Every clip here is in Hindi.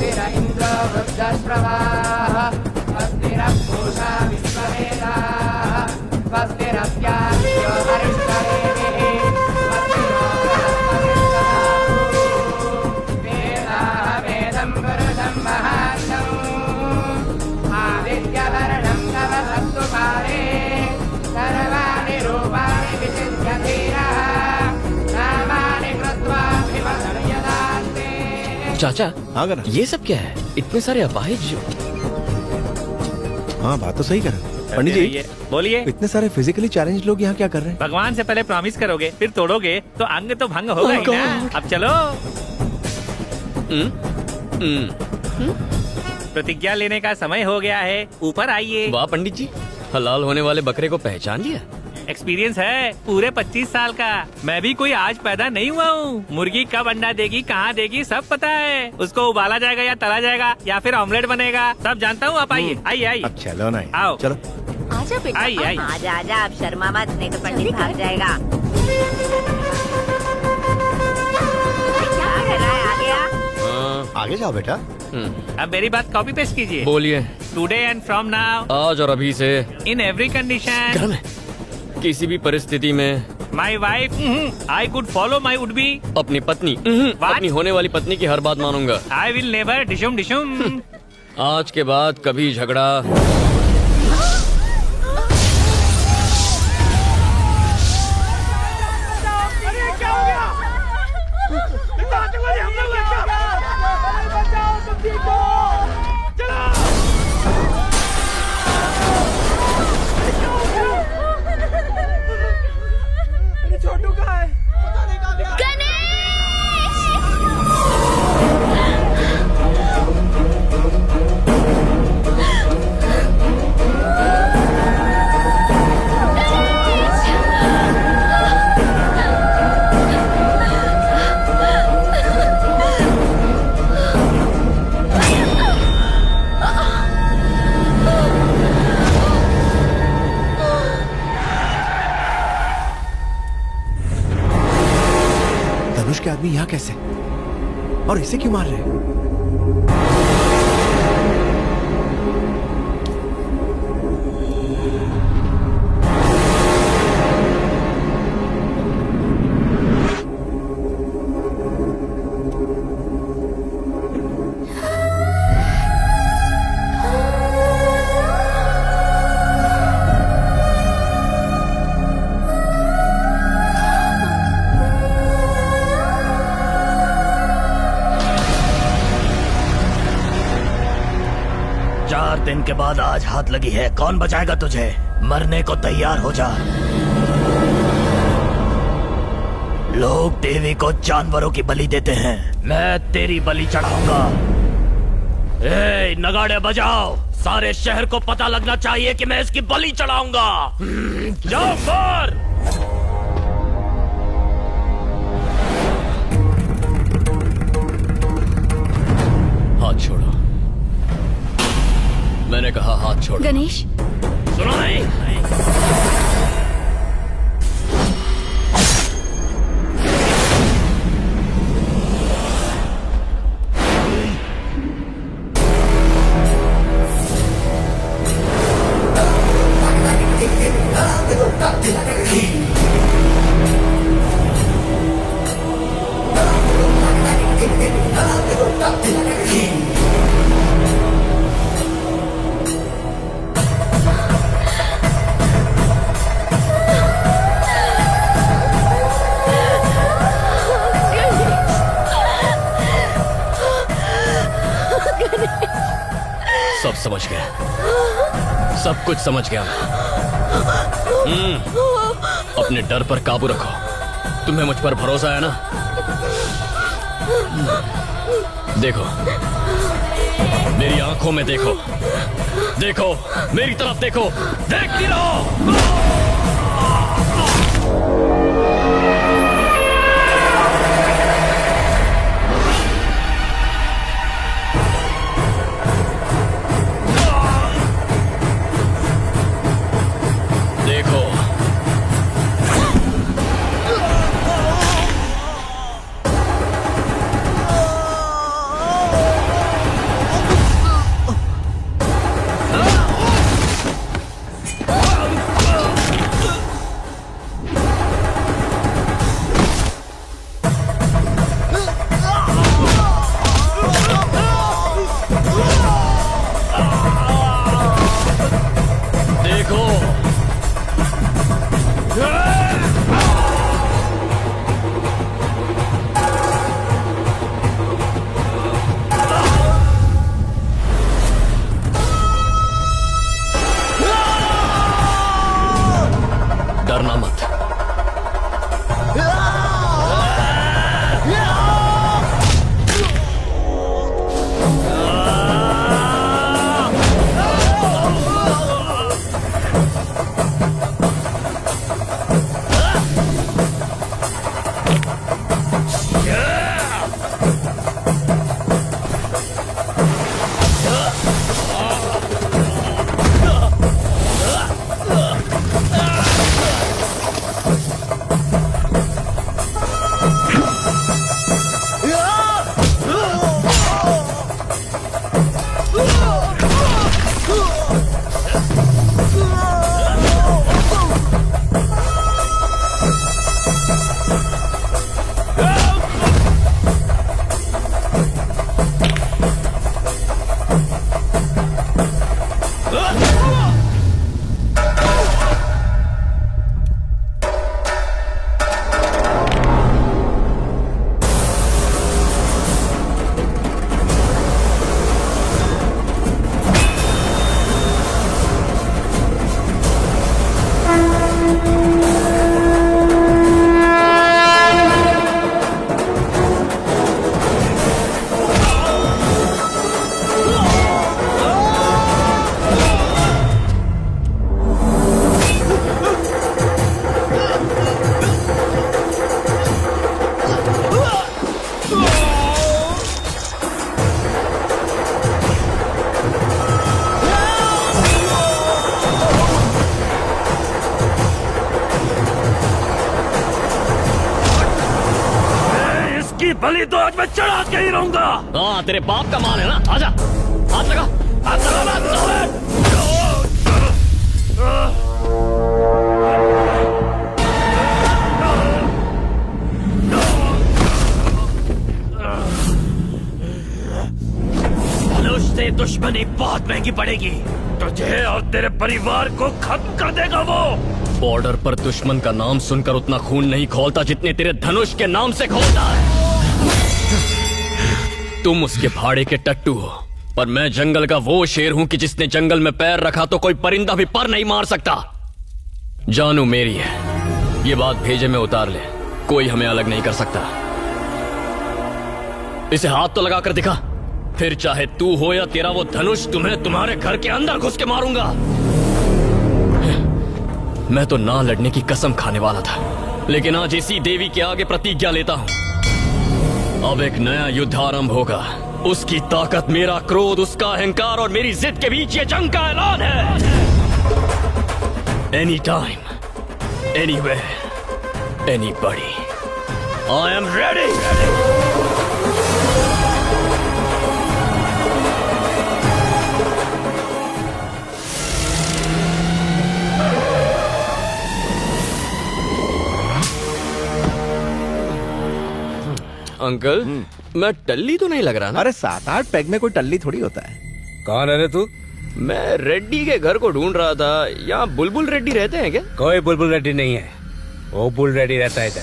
स्वस्तिर इन्द्रो वृद्धश्रवाः स्वस्तिरपूषा विश्ववेदाः स्वस्तिरस्यास्यो हरिष्ठरेभिः स्वस्तिनो बृहस्पतिर्दधातु वेदाः वेदं पुरुषं महान्तम् आदित्यवर्णं तव सत्तुकाले सर्वाणि रूपाणि विचिन्त्य धीरः नामानि कृत्वा विवदर्यदास्ते। चाचा हाँ कर ये सब क्या है? इतने सारे अपाहिज। हाँ बात तो सही कर पंडित जी। बोलिए। इतने सारे फिजिकली चैलेंज लोग यहाँ क्या कर रहे हैं? भगवान से पहले प्रॉमिस करोगे फिर तोड़ोगे तो अंग तो भंग होगा ही ना। अब चलो प्रतिज्ञा लेने का समय हो गया है, ऊपर आइए। वाह पंडित जी, हलाल होने वाले बकरे को पहचान लिया। एक्सपीरियंस है पूरे 25 साल का। मैं भी कोई आज पैदा नहीं हुआ हूँ। मुर्गी कब अंडा देगी, कहाँ देगी, सब पता है। उसको उबाला जाएगा या तला जाएगा या फिर ऑमलेट बनेगा, सब जानता हूँ। आप आइए आइए आइए। अब चलो ना, आओ। चलो आजा बेटा, आइए आइए। आजा आजा, अब शर्मा मत, नहीं तो पंडित भाग जाएगा। क्या कर रहा है? आ गया? आगे जाओ बेटा। अब मेरी बात कॉपी पेस्ट कीजिए। बोलिए। टुडे एंड फ्रॉम नाउ, आज और अभी से, इन एवरी कंडीशन, घर में किसी भी परिस्थिति में, my wife I could follow my would be, अपनी पत्नी अपनी होने वाली पत्नी की हर बात मानूंगा। आई विल नेवर डिशुम डिशुम। आज के बाद कभी झगड़ा, धनुष के आदमी यहाँ कैसे, और इसे क्यों मार रहे हैं? दिन के बाद आज हाथ लगी है, कौन बचाएगा तुझे? मरने को तैयार हो जा। लोग देवी को जानवरों की बलि देते हैं, मैं तेरी बलि चढ़ाऊंगा। ए, नगाड़े बजाओ, सारे शहर को पता लगना चाहिए कि मैं इसकी बलि चढ़ाऊंगा। जाओ मार। हाथ छोड़ो, मैंने कहा हाथ छोड़ो। गणेश, सुनो नहीं। सब समझ गया, सब कुछ समझ गया मैं। अपने डर पर काबू रखो, तुम्हें मुझ पर भरोसा है ना? देखो, मेरी आंखों में देखो, देखो मेरी तरफ देखो, देखती रहो। बलि तो आज मैं चढ़ा के ही रहूंगा। हाँ तेरे बाप का माल है ना, आजा हाथ लगा, हाथ लगा ना। धनुष से दुश्मनी बहुत महंगी पड़ेगी, तुझे और तेरे परिवार को खत्म कर देगा वो। बॉर्डर पर दुश्मन का नाम सुनकर उतना खून नहीं खौलता जितने तेरे धनुष के नाम से खौलता है। तुम उसके भाड़े के टट्टू हो, पर मैं जंगल का वो शेर हूं कि जिसने जंगल में पैर रखा तो कोई परिंदा भी पर नहीं मार सकता। जानू मेरी है, ये बात भेजे में उतार ले, कोई हमें अलग नहीं कर सकता। इसे हाथ तो लगा कर दिखा, फिर चाहे तू हो या तेरा वो धनुष, तुम्हें तुम्हारे घर के अंदर घुस के मारूंगा। मैं तो ना लड़ने की कसम खाने वाला था, लेकिन आज इसी देवी के आगे प्रतिज्ञा लेता हूं। अब एक नया युद्ध आरंभ होगा। उसकी ताकत, मेरा क्रोध, उसका अहंकार और मेरी जिद के बीच ये जंग का ऐलान है। Any time, anywhere, anybody, I am ready. Uncle, मैं टल्ली तो नहीं लग रहा ना? अरे 7-8 पैग में कोई टल्ली थोड़ी होता है। कौन है रे तू? मैं रेड्डी के घर को ढूंढ रहा था। यहाँ बुलबुल रेड्डी रहते हैं क्या? कोई बुलबुल रेड्डी नहीं है, वो बुल रेड्डी रहता है इधर।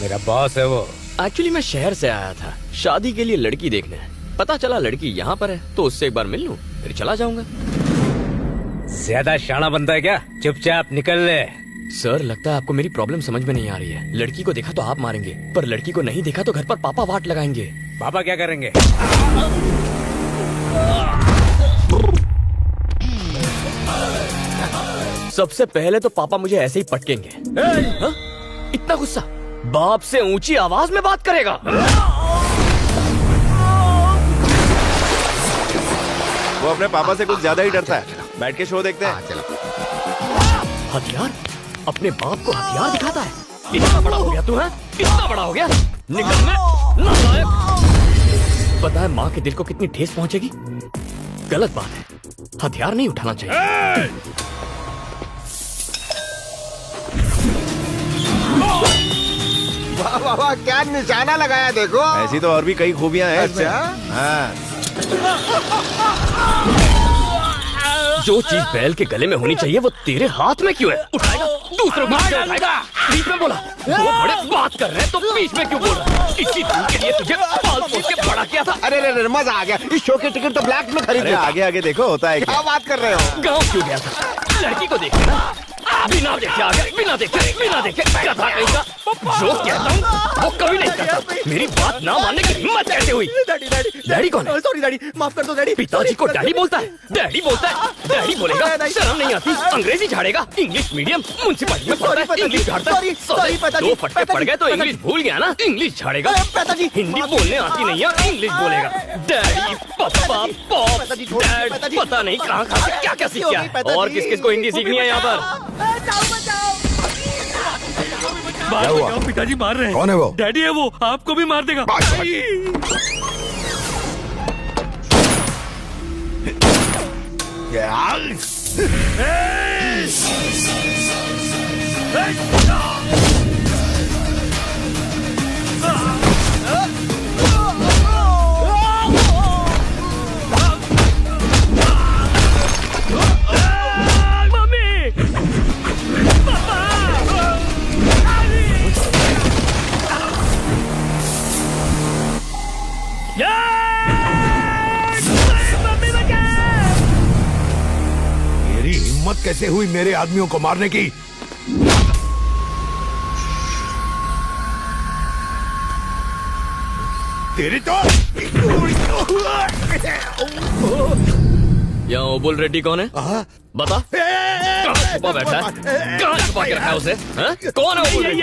मेरा बॉस है वो। एक्चुअली मैं शहर से आया था शादी के लिए लड़की देखने। पता चला लड़की यहाँ पर है, तो उससे एक बार मिल लूं, फिर चला जाऊंगा। ज्यादा शाना बनता है क्या? चुपचाप निकल ले। सर, लगता है आपको मेरी प्रॉब्लम समझ में नहीं आ रही है। लड़की को देखा तो आप मारेंगे, पर लड़की को नहीं देखा तो घर पर पापा वाट लगाएंगे। पापा क्या करेंगे? सबसे पहले तो पापा मुझे ऐसे ही पटकेंगे। हाँ? इतना गुस्सा? बाप से ऊंची आवाज में बात करेगा? वो अपने पापा से कुछ ज्यादा ही डरता है। बैठ के शो देखते हैं। हथियार? अपने बाप को हथियार दिखाता है? इतना बड़ा हो गया तू है? इतना बड़ा हो गया? निकल मैं नालायक। पता है माँ के दिल को कितनी ठेस पहुंचेगी? गलत बात है, हथियार नहीं उठाना चाहिए। वाह वाह वाह, क्या निशाना लगाया देखो। ऐसी तो और भी कई खूबियां हैं। अच्छा? हाँ। जो चीज बैल के गले में होनी चाहिए वो तेरे हाथ में क्यों है? उठाएगा, दूसरों को उठाएगा। बीच में बोला, वो बड़े बात कर रहे हैं तो बीच में क्यों बोल रहा? इसी दिन के लिए तुझे पाल पोस के बड़ा किया था। अरे अरे मजा आ गया। इस शो के टिकट तो ब्लैक में खरीद अरे लिया। आगे आगे देखो होता है क्या क्या। बात कर रहे हो? गाँव क्यों गया था? लड़की को देखना ना, बिना देखे आ गया, बिना देखे गधा कहीं का। जो कहता हूँ वो कभी नहीं करता। मेरी बात ना मानने की हिम्मत कैसे हुई? डैडी कौन है? सॉरी डैडी, माफ कर दो डैडी। पिताजी को डैडी बोलता है? डैडी बोलता है? डैडी बोलेगा? शर्म नहीं आती? अंग्रेजी झाड़ेगा? इंग्लिश मीडियम म्युनिसिपैलिटी में पढ़ता है, इंग्लिश झाड़ता है। दो फटके पड़ गए तो इंग्लिश भूल गया ना? इंग्लिश झाड़ेगा। हिंदी बोलने आती नहीं है, इंग्लिश बोलेगा। डैडी, पापा, पॉप, डैड, पता नहीं कहाँ से क्या क्या सीख गया है। और किस किस को हिंदी सीखनी है यहाँ पर? पिताजी मार रहे हैं। कौन है वो? डैडी है वो, आपको भी मार देगा। मेरी हिम्मत कैसे हुई मेरे आदमियों को मारने की? तेरी तो यहाँ ओबुल रेड्डी कौन है? बता। कहाँ छुपा बैठा है? कहाँ छुपा के रखा है उसे? हाँ? कौन है ओबुल रेड्डी?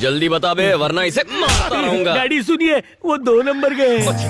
जल्दी बता बे, वरना इसे मारता रहूंगा। डैडी सुनिए, वो 2 नंबर के हैं। अच्छी,